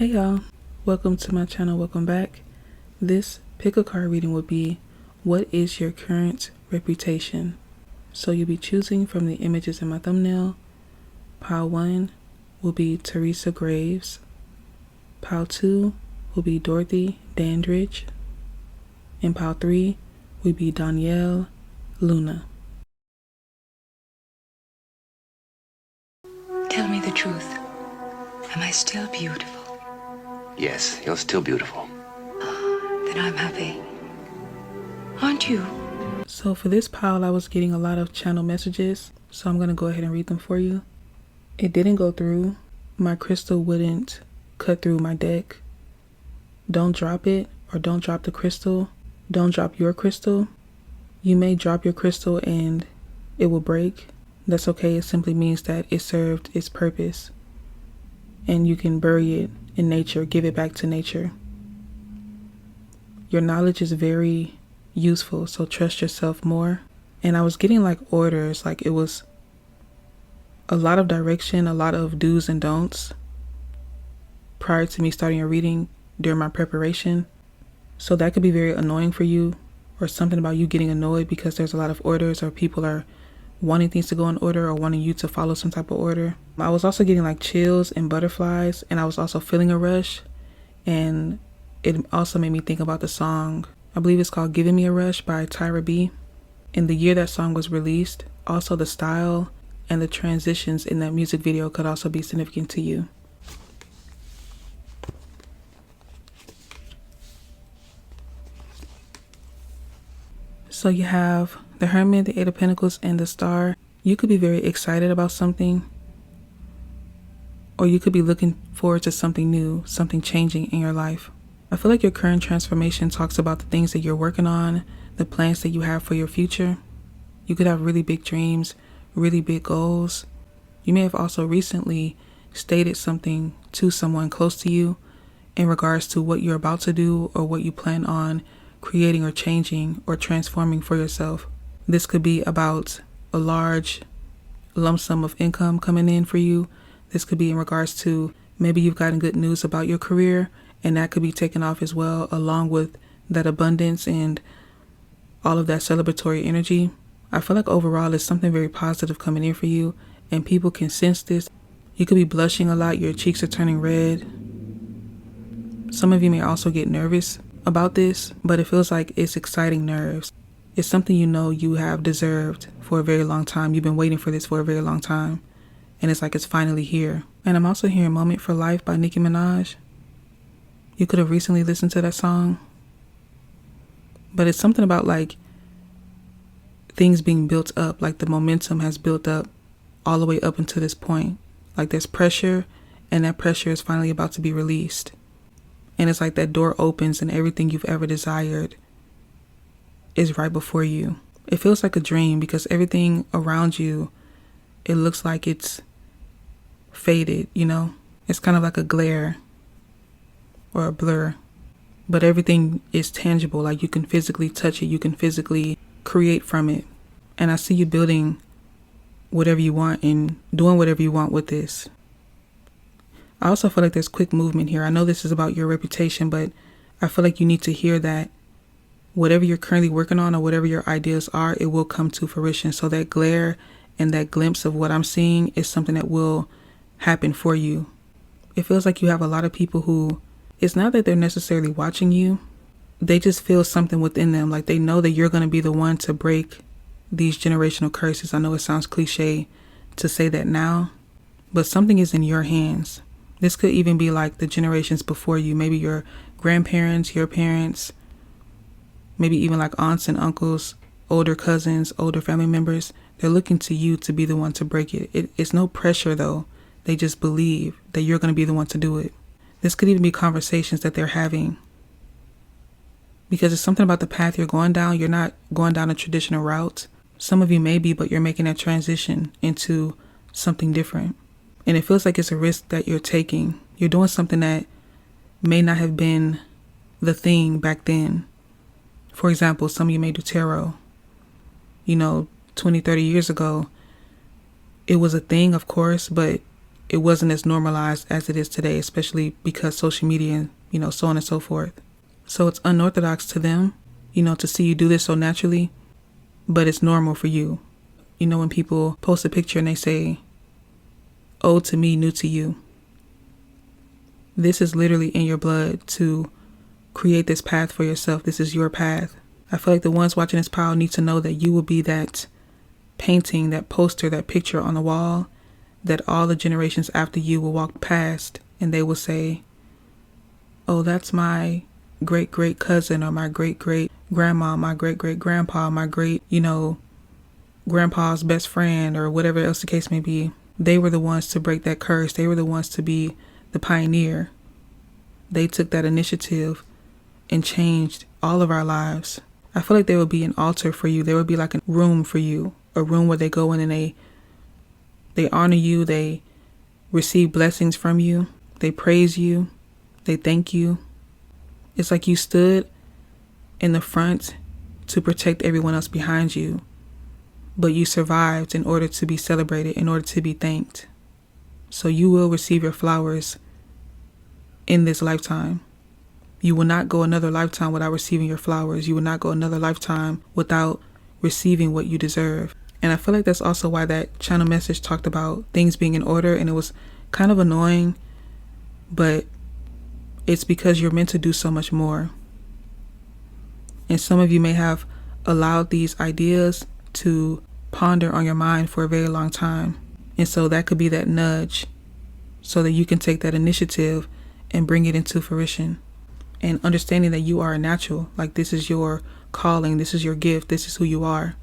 Hey y'all, welcome to my channel, welcome back. This pick a card reading will be, what is your current reputation? So you'll be choosing from the images in my thumbnail. Pile 1 will be TERESA Graves. Pile 2 will be Dorothy Dandridge. And pile 3 will be Donyale Luna. Tell me the truth. Am I still beautiful? Yes, you're still beautiful. Then I'm happy. Aren't you? So for this pile, I was getting a lot of channel messages, so I'm going to go ahead and read them for you. It didn't go through. My crystal wouldn't cut through my deck. Don't drop it, or don't drop the crystal. Don't drop your crystal. You may drop your crystal and it will break. That's okay. It simply means that it served its purpose. And you can bury it in nature, give it back to nature. Your knowledge is very useful, so trust yourself more. And I was getting like orders, like it was a lot of direction, a lot of do's and don'ts prior to me starting a reading during my preparation. So that could be very annoying for you, or something about you getting annoyed because there's a lot of orders, or people are wanting things to go in order or wanting you to follow some type of order. I was also getting like chills and butterflies, and I was also feeling a rush, and it also made me think about the song, I believe it's called Giving Me a Rush by Tyra B. In the year that song was released, also the style and the transitions in that music video could also be significant to you. So you have the Hermit, the Eight of Pentacles, and the Star. You could be very excited about something, or you could be looking forward to something new, something changing in your life. I feel like your current transformation talks about the things that you're working on, the plans that you have for your future. You could have really big dreams, really big goals. You may have also recently stated something to someone close to you in regards to what you're about to do or what you plan on creating or changing or transforming for yourself. This could be about a large lump sum of income coming in for you. This could be in regards to maybe you've gotten good news about your career, and that could be taken off as well, along with that abundance and all of that celebratory energy. I feel like overall there's something very positive coming in for you, and people can sense this. You could be blushing a lot. Your cheeks are turning red. Some of you may also get nervous about this, but it feels like it's exciting nerves. It's something you know you have deserved for a very long time. You've been waiting for this for a very long time, and it's like it's finally here. And I'm also hearing Moment for Life by Nicki Minaj. You could have recently listened to that song, but it's something about like things being built up, like the momentum has built up all the way up until this point. Like there's pressure, and that pressure is finally about to be released. And it's like that door opens and everything you've ever desired is right before you. It feels like a dream because everything around you, it looks like it's faded, you know? It's kind of like a glare or a blur, but everything is tangible. Like you can physically touch it. You can physically create from it. And I see you building whatever you want and doing whatever you want with this. I also feel like there's quick movement here. I know this is about your reputation, but I feel like you need to hear that whatever you're currently working on or whatever your ideas are, it will come to fruition. So that glare and that glimpse of what I'm seeing is something that will happen for you. It feels like you have a lot of people who, it's not that they're necessarily watching you. They just feel something within them. Like they know that you're going to be the one to break these generational curses. I know it sounds cliche to say that now, but something is in your hands. This could even be like the generations before you, maybe your grandparents, your parents, maybe even like aunts and uncles, older cousins, older family members. They're looking to you to be the one to break it. It's no pressure though. They just believe that you're going to be the one to do it. This could even be conversations that they're having, because it's something about the path you're going down. You're not going down a traditional route. Some of you may be, but you're making that transition into something different. And it feels like it's a risk that you're taking. You're doing something that may not have been the thing back then. For example, some of you may do tarot. 20, 30 years ago, it was a thing, of course, but it wasn't as normalized as it is today, especially because social media and, so on and so forth. So it's unorthodox to them, to see you do this so naturally, but it's normal for you. When people post a picture and they say, old to me, new to you. This is literally in your blood to create this path for yourself. This is your path. I feel like the ones watching this pile need to know that you will be that painting, that poster, that picture on the wall that all the generations after you will walk past and they will say, oh, that's my great-great cousin, or my great-great grandma, my great-great grandpa, my great, grandpa's best friend, or whatever else the case may be. They were the ones to break that curse. They were the ones to be the pioneer. They took that initiative and changed all of our lives. I feel like there would be an altar for you. There would be like a room for you, a room where they go in and they honor you. They receive blessings from you. They praise you. They thank you. It's like you stood in the front to protect everyone else behind you, but you survived in order to be celebrated, in order to be thanked. So you will receive your flowers in this lifetime. You will not go another lifetime without receiving your flowers. You will not go another lifetime without receiving what you deserve. And I feel like that's also why that channel message talked about things being in order, and it was kind of annoying, but it's because you're meant to do so much more. And some of you may have allowed these ideas to ponder on your mind for a very long time. And so that could be that nudge so that you can take that initiative and bring it into fruition. And understanding that you are a natural, like this is your calling, this is your gift, this is who you are.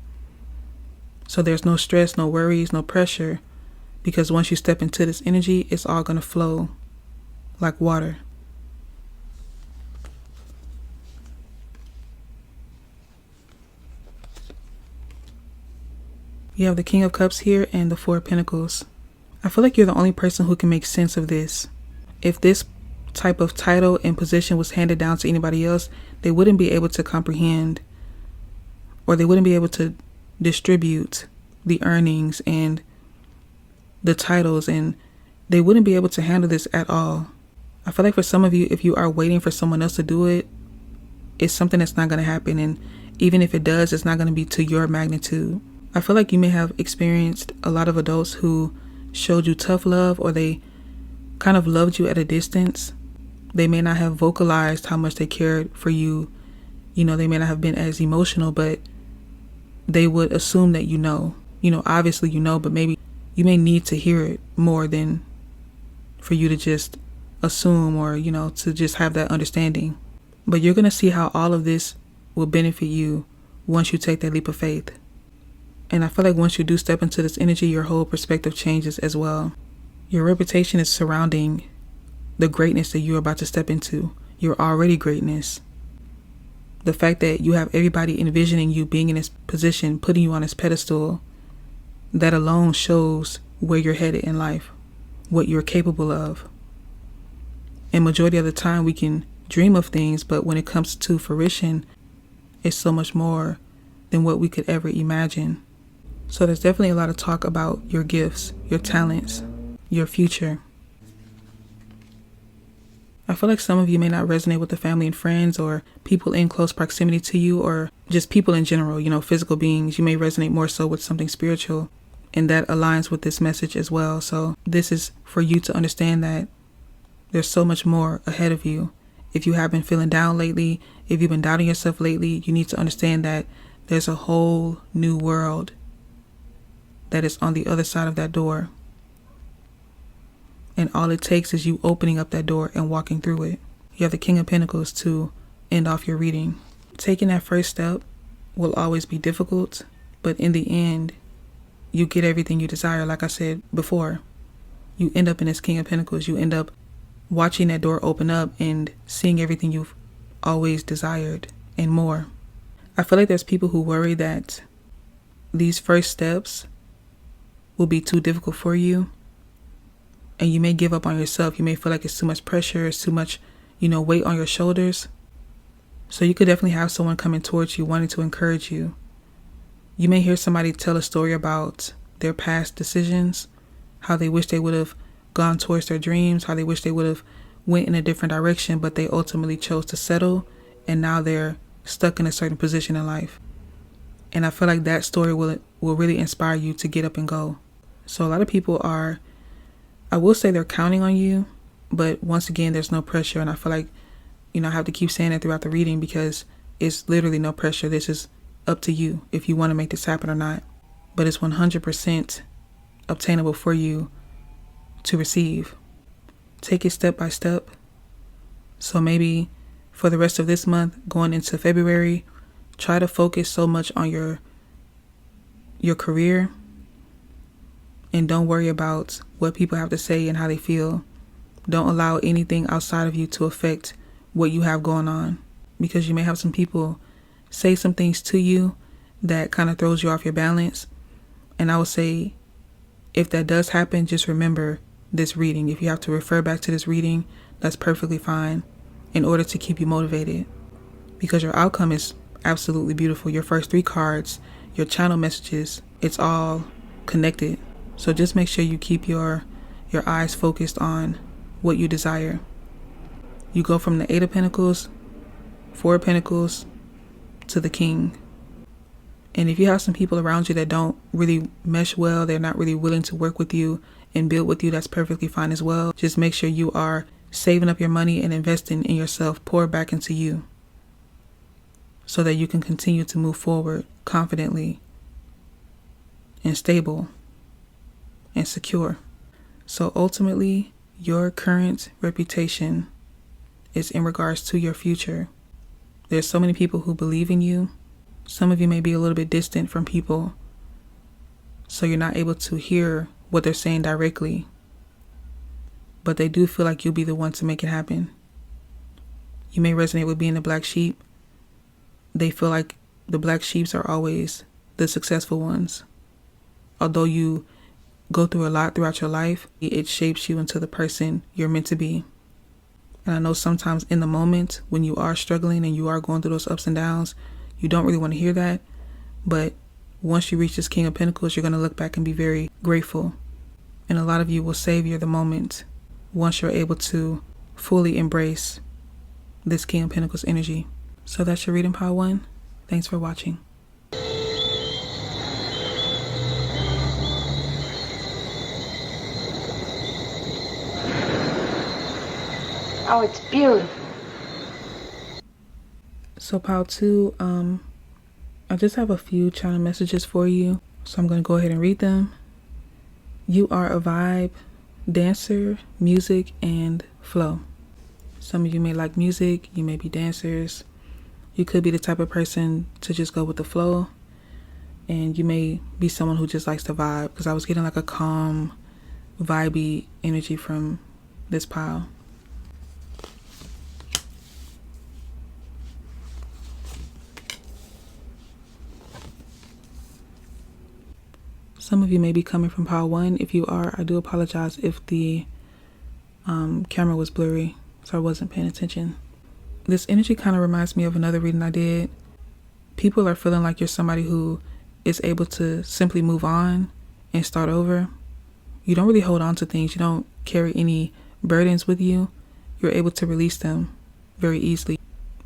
So there's no stress, no worries, no pressure, because once you step into this energy, it's all going to flow like water. You have the King of Cups here and the Four of Pentacles. I feel like you're the only person who can make sense of this. If this type of title and position was handed down to anybody else, they wouldn't be able to comprehend, or they wouldn't be able to distribute the earnings and the titles, and they wouldn't be able to handle this at all. I feel like for some of you, if you are waiting for someone else to do it, it's something that's not going to happen. And even if it does, it's not going to be to your magnitude. I feel like you may have experienced a lot of adults who showed you tough love, or they kind of loved you at a distance. They may not have vocalized how much they cared for you. They may not have been as emotional, but they would assume that obviously but maybe you may need to hear it more than for you to just assume, or, to just have that understanding. But you're going to see how all of this will benefit you once you take that leap of faith. And I feel like once you do step into this energy, your whole perspective changes as well. Your reputation is surrounding the greatness that you're about to step into. You're already greatness. The fact that you have everybody envisioning you being in this position, putting you on this pedestal, that alone shows where you're headed in life, what you're capable of. And majority of the time we can dream of things, but when it comes to fruition, it's so much more than what we could ever imagine. So there's definitely a lot of talk about your gifts, your talents, your future. I feel like some of you may not resonate with the family and friends, or people in close proximity to you, or just people in general, physical beings. You may resonate more so with something spiritual, and that aligns with this message as well. So this is for you to understand that there's so much more ahead of you. If you have been feeling down lately, if you've been doubting yourself lately, you need to understand that there's a whole new world that is on the other side of that door. And all it takes is you opening up that door and walking through it. You have the King of Pentacles to end off your reading. Taking that first step will always be difficult, but in the end, you get everything you desire. Like I said before, you end up in this King of Pentacles. You end up watching that door open up and seeing everything you've always desired and more. I feel like there's people who worry that these first steps will be too difficult for you, and you may give up on yourself. You may feel like it's too much pressure, it's too much, weight on your shoulders. So you could definitely have someone coming towards you wanting to encourage you. You may hear somebody tell a story about their past decisions, how they wish they would have gone towards their dreams, how they wish they would have went in a different direction, but they ultimately chose to settle, and now they're stuck in a certain position in life. And I feel like that story will really inspire you to get up and go. So a lot of people are, I will say they're counting on you, but once again, there's no pressure. And I feel like, I have to keep saying it throughout the reading because it's literally no pressure. This is up to you if you want to make this happen or not. But it's 100% obtainable for you to receive. Take it step by step. So maybe for the rest of this month, going into February, try to focus so much on your career and don't worry about what people have to say and how they feel. Don't allow anything outside of you to affect what you have going on, because you may have some people say some things to you that kind of throws you off your balance. And I would say, if that does happen, just remember this reading. If you have to refer back to this reading, that's perfectly fine in order to keep you motivated, because your outcome is absolutely beautiful. Your first 3 cards, your channel messages, it's all connected. So just make sure you keep your eyes focused on what you desire. You go from the 8 of Pentacles, 4 of Pentacles, to the King. And if you have some people around you that don't really mesh well, they're not really willing to work with you and build with you, that's perfectly fine as well. Just make sure you are saving up your money and investing in yourself. Pour back into you so that you can continue to move forward confidently and stable and secure. So ultimately, your current reputation is in regards to your future. There's so many people who believe in you. Some of you may be a little bit distant from people, so you're not able to hear what they're saying directly. But they do feel like you'll be the one to make it happen. You may resonate with being the black sheep. They feel like the black sheeps are always the successful ones. Although you go through a lot throughout your life, it shapes you into the person you're meant to be. And I know sometimes in the moment when you are struggling and you are going through those ups and downs, you don't really want to hear that. But once you reach this King of Pentacles, you're going to look back and be very grateful. And a lot of you will savor the moment once you're able to fully embrace this King of Pentacles energy. So that's your reading, Pile 1. Thanks for watching. Oh, it's beautiful. So Pile 2, I just have a few channel messages for you. So I'm going to go ahead and read them. You are a vibe, dancer, music, and flow. Some of you may like music. You may be dancers. You could be the type of person to just go with the flow. And you may be someone who just likes to vibe, because I was getting like a calm, vibey energy from this pile. Some of you may be coming from pile 1. If you are, I do apologize if the camera was blurry, so I wasn't paying attention. This energy kind of reminds me of another reading I did. People are feeling like you're somebody who is able to simply move on and start over. You don't really hold on to things. You don't carry any burdens with you. You're able to release them very easily.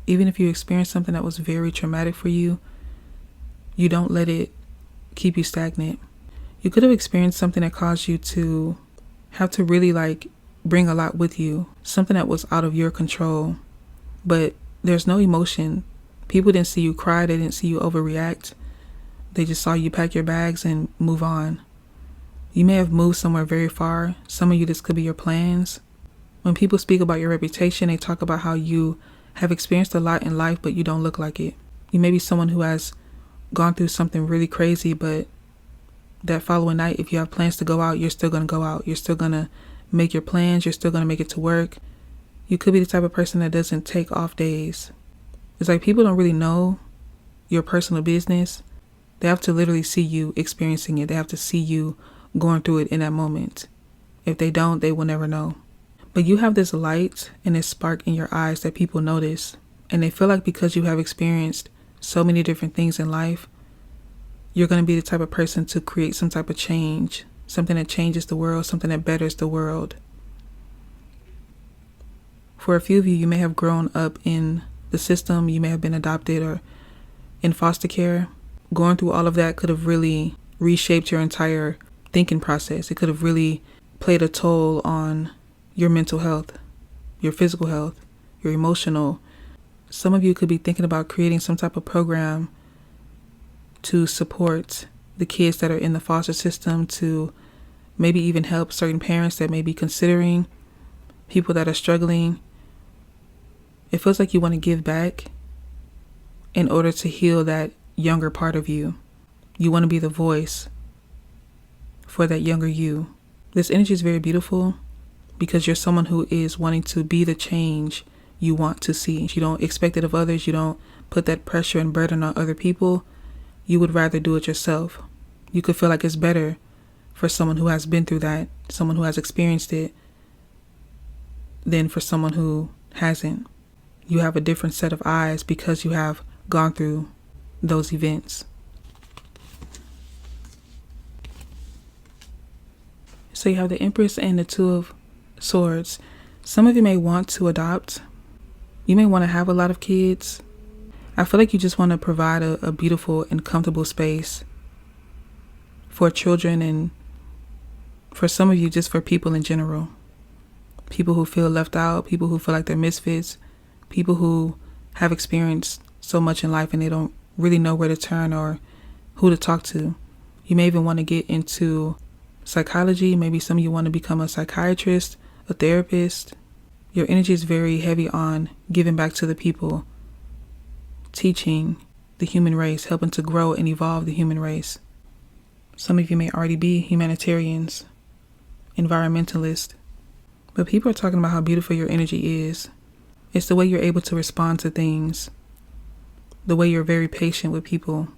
Even if you experience something that was very traumatic for you, you don't let it keep you stagnant. You could have experienced something that caused you to have to really bring a lot with you, something that was out of your control, but there's no emotion. People didn't see you cry. They didn't see you overreact. They just saw you pack your bags and move on. You may have moved somewhere very far. Some of you, this could be your plans. When people speak about your reputation, they talk about how you have experienced a lot in life, but you don't look like it. You may be someone who has gone through something really crazy, but that following night, if you have plans to go out, you're still going to go out. You're still going to make your plans. You're still going to make it to work. You could be the type of person that doesn't take off days. It's like people don't really know your personal business. They have to literally see you experiencing it. They have to see you going through it in that moment. If they don't, they will never know. But you have this light and this spark in your eyes that people notice. And they feel like because you have experienced so many different things in life, you're going to be the type of person to create some type of change, something that changes the world, something that betters the world. For a few of you, you may have grown up in the system, you may have been adopted or in foster care. Going through all of that could have really reshaped your entire thinking process. It could have really played a toll on your mental health, your physical health, your emotional. Some of you could be thinking about creating some type of program to support the kids that are in the foster system, to maybe even help certain parents that may be considering, people that are struggling. It feels like you want to give back in order to heal that younger part of you. You want to be the voice for that younger you. This energy is very beautiful because you're someone who is wanting to be the change you want to see. You don't expect it of others. You don't put that pressure and burden on other people. You would rather do it yourself. You could feel like it's better for someone who has been through that, someone who has experienced it, than for someone who hasn't. You have a different set of eyes because you have gone through those events. So you have the Empress and the Two of Swords. Some of you may want to adopt. You may want to have a lot of kids. I feel like you just want to provide a beautiful and comfortable space for children, and for some of you, just for people in general. People who feel left out, people who feel like they're misfits, people who have experienced so much in life and they don't really know where to turn or who to talk to. You may even want to get into psychology. Maybe some of you want to become a psychiatrist, a therapist. Your energy is very heavy on giving back to the people, teaching the human race, helping to grow and evolve the human race. Some of you may already be humanitarians, environmentalists, but people are talking about how beautiful your energy is. It's the way you're able to respond to things, the way you're very patient with people.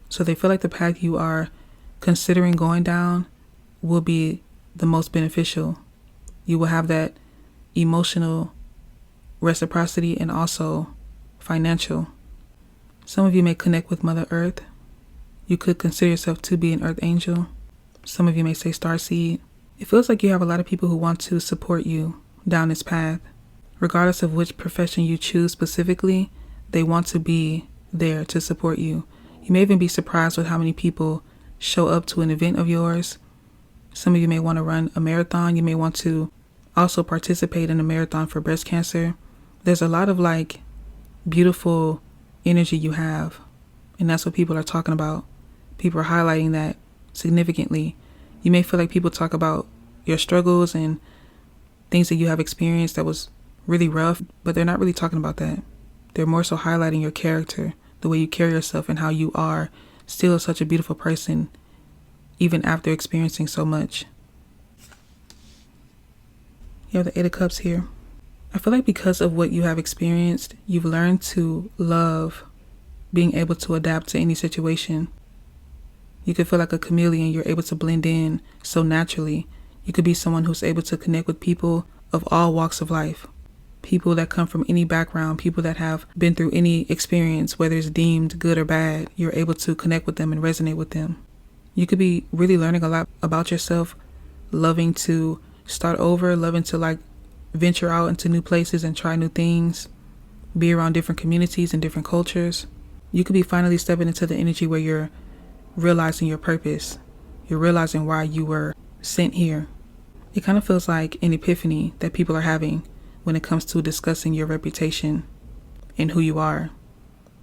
So they feel like the path you are considering going down will be the most beneficial. You will have that emotional reciprocity and also financial. Some of you may connect with Mother Earth. You could consider yourself to be an Earth Angel. Some of you may say Starseed. It feels like you have a lot of people who want to support you down this path. Regardless of which profession you choose specifically, they want to be there to support you. You may even be surprised with how many people show up to an event of yours. Some of you may want to run a marathon. You may want to also participate in a marathon for breast cancer. There's a lot of beautiful energy you have, and that's what people are talking about. People are highlighting that significantly. You may feel like people talk about your struggles and things that you have experienced that was really rough, but they're not really talking about that. They're more so highlighting your character, the way you carry yourself, and how you are still such a beautiful person even after experiencing so much. You have the Eight of Cups here. I feel like because of what you have experienced, you've learned to love being able to adapt to any situation. You could feel like a chameleon. You're able to blend in so naturally. You could be someone who's able to connect with people of all walks of life. People that come from any background, people that have been through any experience, whether it's deemed good or bad, you're able to connect with them and resonate with them. You could be really learning a lot about yourself, loving to start over, loving to venture out into new places and try new things, be around different communities and different cultures. You could be finally stepping into the energy where you're realizing your purpose. You're realizing why you were sent here. It kind of feels like an epiphany that people are having when it comes to discussing your reputation and who you are.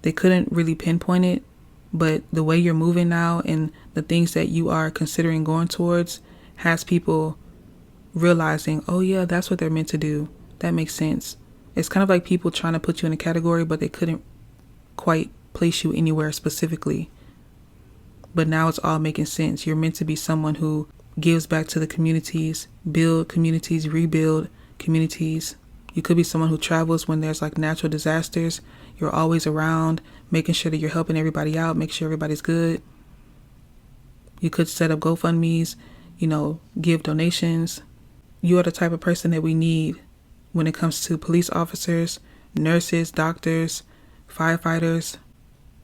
They couldn't really pinpoint it, but the way you're moving now and the things that you are considering going towards has people realizing, oh yeah, that's what they're meant to do. That makes sense. It's kind of like people trying to put you in a category, but they couldn't quite place you anywhere specifically. But now it's all making sense. You're meant to be someone who gives back to the communities, build communities, rebuild communities. You could be someone who travels when there's natural disasters. You're always around, making sure that you're helping everybody out, make sure everybody's good. You could set up GoFundMes, give donations. You are the type of person that we need when it comes to police officers, nurses, doctors, firefighters.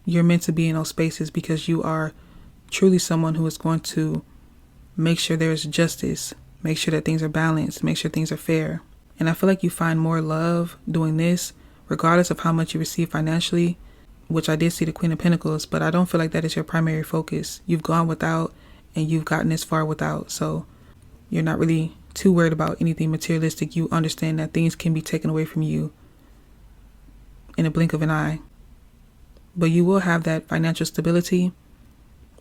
You're meant to be in those spaces because you are truly someone who is going to make sure there is justice, make sure that things are balanced, make sure things are fair. And I feel like you find more love doing this, regardless of how much you receive financially, which I did see the Queen of Pentacles, but I don't feel like that is your primary focus. You've gone without and you've gotten this far without. So you're not really too worried about anything materialistic. You understand that things can be taken away from you in a blink of an eye. But you will have that financial stability.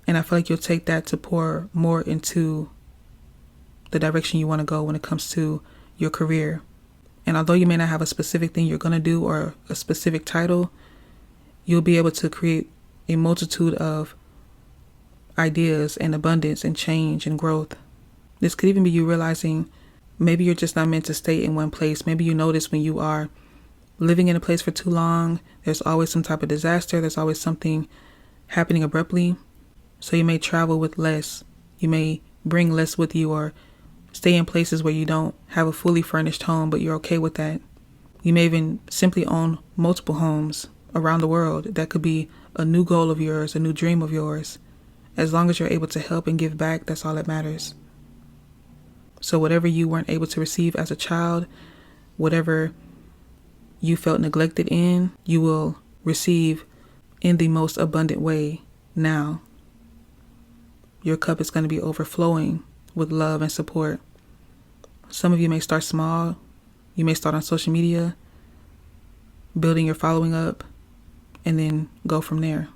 And I feel like you'll take that to pour more into the direction you want to go when it comes to your career. And although you may not have a specific thing you're going to do or a specific title, you'll be able to create a multitude of ideas and abundance and change and growth. This could even be you realizing maybe you're just not meant to stay in one place. Maybe you notice when you are living in a place for too long, there's always some type of disaster. There's always something happening abruptly. So you may travel with less. You may bring less with you or stay in places where you don't have a fully furnished home, but you're okay with that. You may even simply own multiple homes around the world. That could be a new goal of yours, a new dream of yours. As long as you're able to help and give back, that's all that matters. So whatever you weren't able to receive as a child, whatever you felt neglected in, you will receive in the most abundant way now. Your cup is going to be overflowing with love and support. Some of you may start small. You may start on social media, building your following up, and then go from there.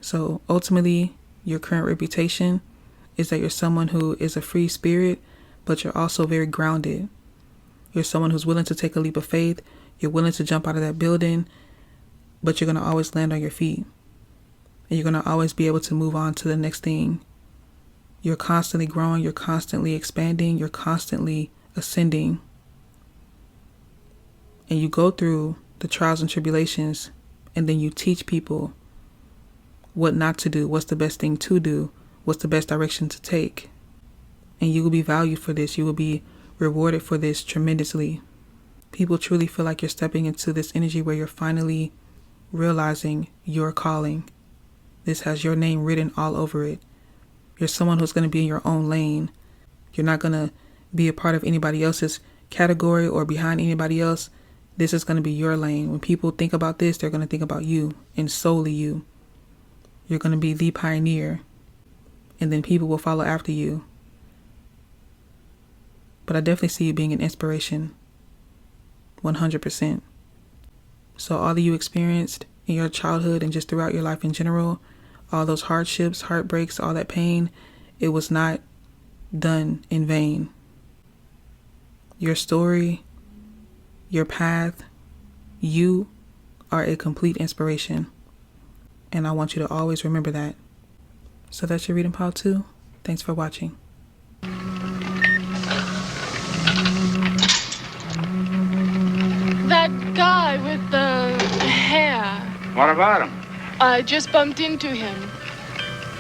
So ultimately, your current reputation is that you're someone who is a free spirit, but you're also very grounded. You're someone who's willing to take a leap of faith. You're willing to jump out of that building, but you're going to always land on your feet. And you're going to always be able to move on to the next thing. You're constantly growing. You're constantly expanding. You're constantly ascending. And you go through the trials and tribulations, and then you teach people what not to do, what's the best thing to do, what's the best direction to take. And you will be valued for this. You will be rewarded for this tremendously. People truly feel like you're stepping into this energy where you're finally realizing your calling. This has your name written all over it. You're someone who's going to be in your own lane. You're not going to be a part of anybody else's category or behind anybody else. This is going to be your lane. When people think about this, they're going to think about you and solely you. You're going to be the pioneer, and then people will follow after you. But I definitely see you being an inspiration, 100%. So all that you experienced in your childhood and just throughout your life in general, all those hardships, heartbreaks, all that pain, it was not done in vain. Your story, your path, you are a complete inspiration. And I want you to always remember that. So that's your reading pile 2. Thanks for watching. That guy with the hair. What about him? I just bumped into him.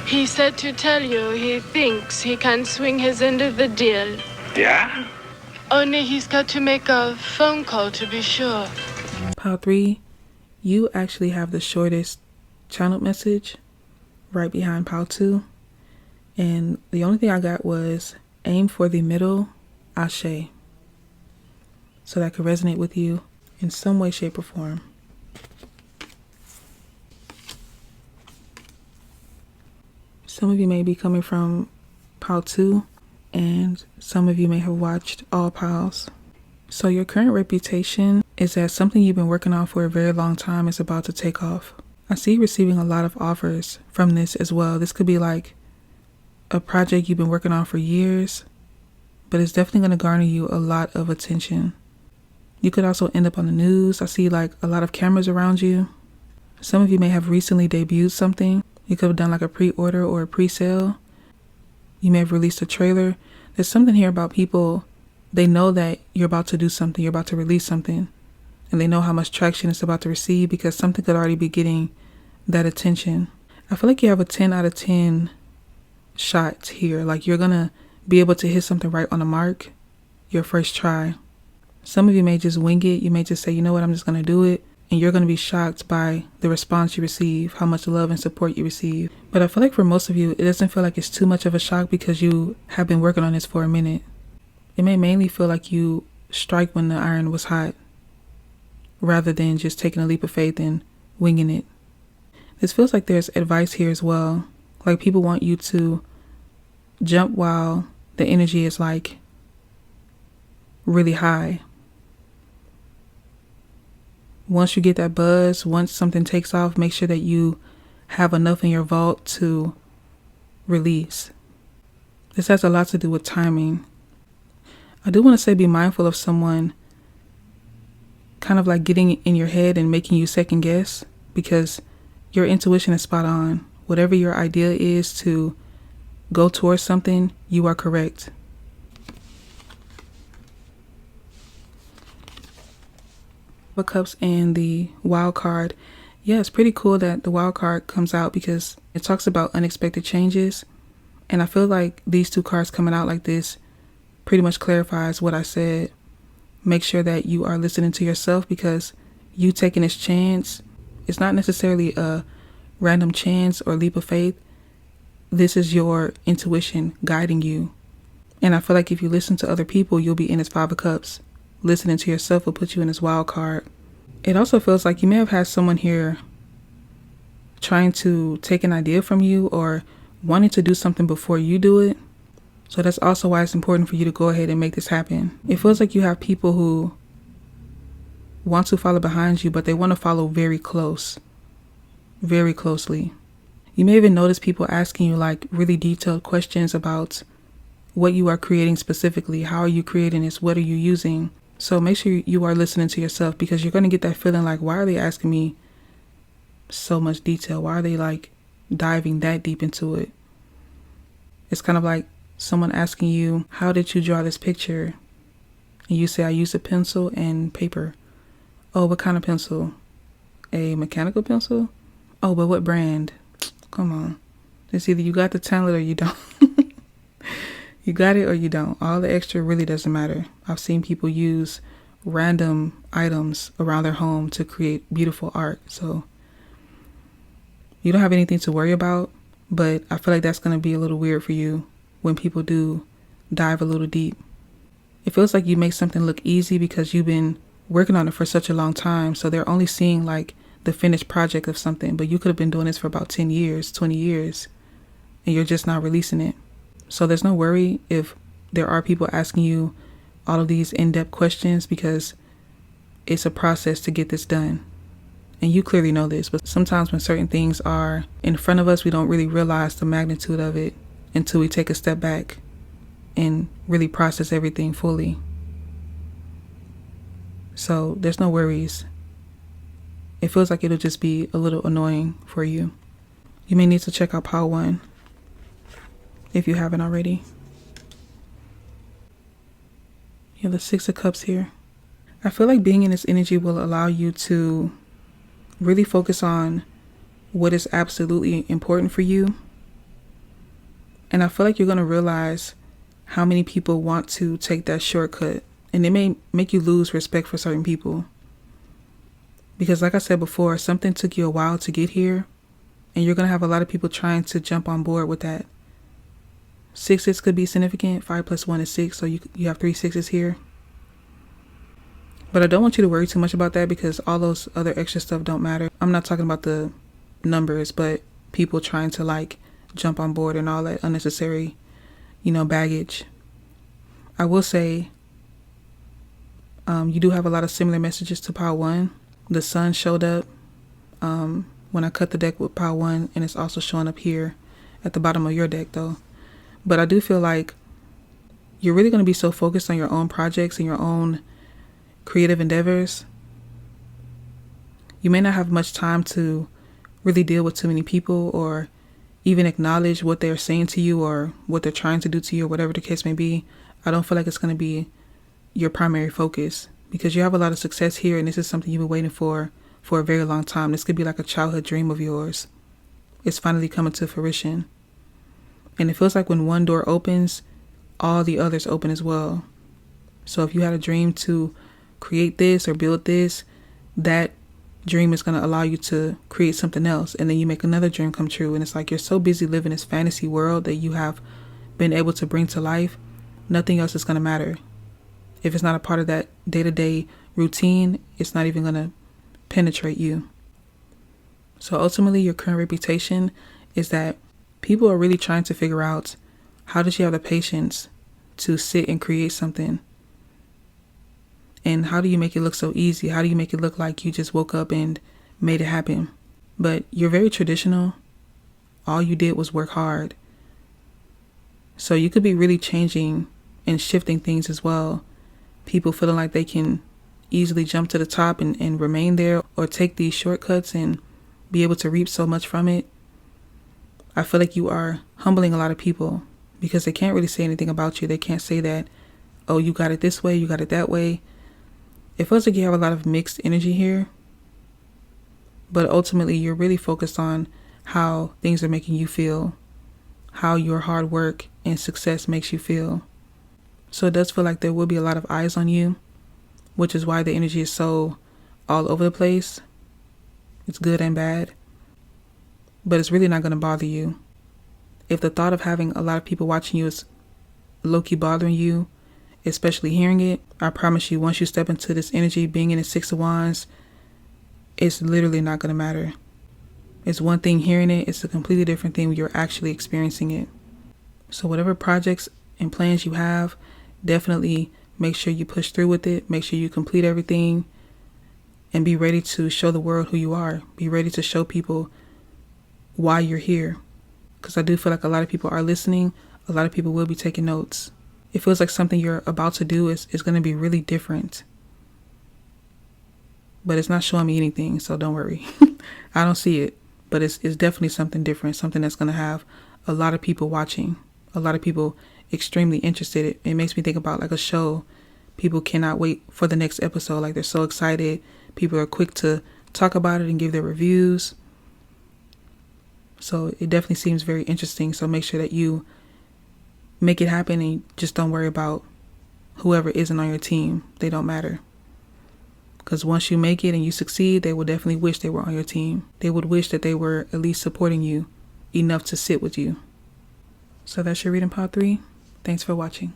He said to tell you he thinks he can swing his end of the deal. Yeah? Only he's got to make a phone call to be sure. Pile 3, you actually have the shortest channel message right behind pile 2. And the only thing I got was aim for the middle, Ashe. So that could resonate with you in some way, shape, or form. Some of you may be coming from pile 2, and some of you may have watched all piles. So your current reputation is that something you've been working on for a very long time is about to take off. I see you receiving a lot of offers from this as well. This could be like a project you've been working on for years, but it's definitely going to garner you a lot of attention. You could also end up on the news. I see like a lot of cameras around you. Some of you may have recently debuted something. You could have done like a pre-order or a pre-sale. You may have released a trailer. There's something here about people. They know that you're about to do something. You're about to release something. And they know how much traction it's about to receive because something could already be getting that attention. I feel like you have a 10 out of 10 shot here. Like you're going to be able to hit something right on the mark your first try. Some of you may just wing it. You may just say, you know what, I'm just going to do it. And you're going to be shocked by the response you receive, how much love and support you receive. But I feel like for most of you, it doesn't feel like it's too much of a shock because you have been working on this for a minute. It may mainly feel like you strike when the iron was hot, rather than just taking a leap of faith and winging it. This feels like there's advice here as well. Like people want you to jump while the energy is like really high. Once you get that buzz, once something takes off, make sure that you have enough in your vault to release. This has a lot to do with timing. I do want to say be mindful of someone kind of like getting in your head and making you second guess, because your intuition is spot on. Whatever your idea is to go towards something, you are correct. The Cups and the Wild card. Yeah, it's pretty cool that the Wild card comes out because it talks about unexpected changes. And I feel like these two cards coming out like this pretty much clarifies what I said. Make sure that you are listening to yourself, because you taking this chance, it's not necessarily a random chance or leap of faith. This is your intuition guiding you. And I feel like if you listen to other people, you'll be in this Five of Cups. Listening to yourself will put you in this Wild card. It also feels like you may have had someone here trying to take an idea from you or wanting to do something before you do it. So that's also why it's important for you to go ahead and make this happen. It feels like you have people who want to follow behind you, but they want to follow very close, very closely. You may even notice people asking you like really detailed questions about what you are creating specifically. How are you creating this? What are you using? So make sure you are listening to yourself, because you're going to get that feeling like, why are they asking me so much detail? Why are they like diving that deep into it? It's kind of like someone asking you, how did you draw this picture? And you say, I used a pencil and paper. Oh, what kind of pencil? A mechanical pencil? Oh, but what brand? Come on. It's either you got the talent or you don't. You got it or you don't. All the extra really doesn't matter. I've seen people use random items around their home to create beautiful art. So you don't have anything to worry about, but I feel like that's going to be a little weird for you when people do dive a little deep. It feels like you make something look easy because you've been working on it for such a long time. So they're only seeing like the finished project of something, but you could have been doing this for about 10 years, 20 years, and you're just not releasing it. So there's no worry if there are people asking you all of these in-depth questions, because it's a process to get this done. And you clearly know this, but sometimes when certain things are in front of us, we don't really realize the magnitude of it until we take a step back and really process everything fully. So there's no worries. It feels like it'll just be a little annoying for you. You may need to check out Pile 1 if you haven't already. You have the Six of Cups here. I feel like being in this energy will allow you to really focus on what is absolutely important for you. And I feel like you're going to realize how many people want to take that shortcut. And it may make you lose respect for certain people. Because like I said before, something took you a while to get here. And you're going to have a lot of people trying to jump on board with that. Sixes could be significant. 5 plus 1 is 6. So you have 3 sixes here. But I don't want you to worry too much about that, because all those other extra stuff don't matter. I'm not talking about the numbers, but people trying to like jump on board and all that unnecessary, baggage. I will say you do have a lot of similar messages to Pile 1. The sun showed up when I cut the deck with Pile 1, and it's also showing up here at the bottom of your deck though. But I do feel like you're really going to be so focused on your own projects and your own creative endeavors. You may not have much time to really deal with too many people or even acknowledge what they're saying to you or what they're trying to do to you or whatever the case may be. I don't feel like it's going to be your primary focus, because you have a lot of success here, and this is something you've been waiting for a very long time. This could be like a childhood dream of yours. It's finally coming to fruition. And it feels like when one door opens, all the others open as well. So if you had a dream to create this or build this, that dream is going to allow you to create something else. And then you make another dream come true. And it's like you're so busy living this fantasy world that you have been able to bring to life. Nothing else is going to matter. If it's not a part of that day-to-day routine, it's not even going to penetrate you. So ultimately, your current reputation is that people are really trying to figure out, how does she have the patience to sit and create something? And how do you make it look so easy? How do you make it look like you just woke up and made it happen? But you're very traditional. All you did was work hard. So you could be really changing and shifting things as well. People feeling like they can easily jump to the top and remain there, or take these shortcuts and be able to reap so much from it. I feel like you are humbling a lot of people because they can't really say anything about you. They can't say that, oh, you got it this way, you got it that way. It feels like you have a lot of mixed energy here. But ultimately, you're really focused on how things are making you feel, how your hard work and success makes you feel. So it does feel like there will be a lot of eyes on you, which is why the energy is so all over the place. It's good and bad. But it's really not going to bother you. If the thought of having a lot of people watching you is low-key bothering you, especially hearing it, I promise you, once you step into this energy, being in the Six of Wands, it's literally not going to matter. It's one thing hearing it, it's a completely different thing when you're actually experiencing it. So whatever projects and plans you have, definitely make sure you push through with it. Make sure you complete everything and be ready to show the world who you are. Be ready to show people why you're here. Because I do feel like a lot of people are listening. A lot of people will be taking notes. It feels like something you're about to do is going to be really different. But it's not showing me anything, so don't worry. I don't see it. But it's definitely something different. Something that's going to have a lot of people watching. A lot of people extremely interested. It makes me think about like a show. People cannot wait for the next episode. Like, they're so excited. People are quick to talk about it and give their reviews. So it definitely seems very interesting. So make sure that you make it happen and just don't worry about whoever isn't on your team. They don't matter. Because once you make it and you succeed, they will definitely wish they were on your team. They would wish that they were at least supporting you enough to sit with you. So that's your reading, part 3. Thanks for watching.